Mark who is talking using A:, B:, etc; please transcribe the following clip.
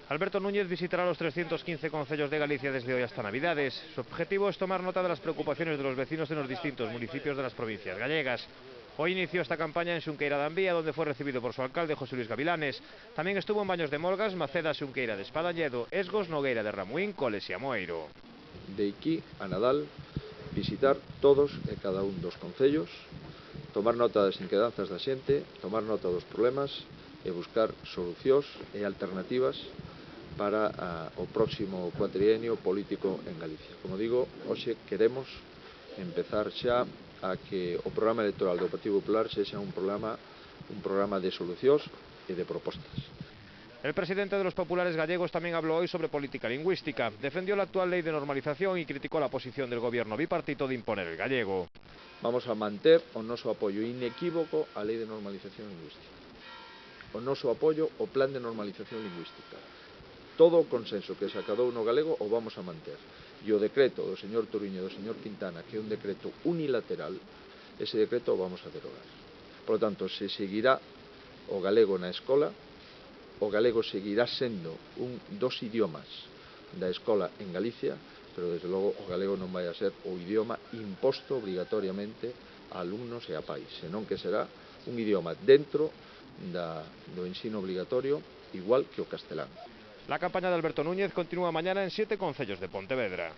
A: Alberto Núñez visitará los 315 concellos de Galicia desde hoy hasta Navidades. Su objetivo es tomar nota de las preocupaciones de los vecinos en los distintos municipios de las provincias gallegas. Hoy inició esta campaña en Xunqueira de Ambía, donde fue recibido por su alcalde, José Luis Gavilanes. También estuvo en Baños de Molgas, Maceda, Xunqueira de Espadañedo, Esgos, Nogueira de Ramuín, Coles e Amoeiro.
B: De aquí a Nadal, visitar todos e cada un dos concellos, tomar nota das inquedanzas da xente, tomar nota dos problemas e buscar solucións e alternativas para o próximo cuatrienio político en Galicia. Como digo, hoxe queremos empezar xa a que o programa electoral do Partido Popular sexa un programa de solucións e de propostas.
A: El presidente de los populares gallegos también habló hoy sobre política lingüística. Defendió la actual ley de normalización y criticó la posición del gobierno bipartito de imponer el gallego.
B: Vamos a manter o noso apoio inequívoco á lei de normalización lingüística. O noso apoio ao plan de normalización lingüística. Todo o consenso que se acadou no galego o vamos a manter. E o decreto do señor Turiño e do señor Quintana, que é un decreto unilateral, ese decreto o vamos a derogar. Por lo tanto, se seguirá o galego na escola, o galego seguirá sendo un dos idiomas da escola en Galicia, pero desde logo o galego non vai a ser o idioma imposto obrigatoriamente a alumnos e a pais, senón que será un idioma dentro do ensino obligatorio, igual que o castelán.
A: La campaña de Alberto Núñez continúa mañana en 7 concellos de Pontevedra.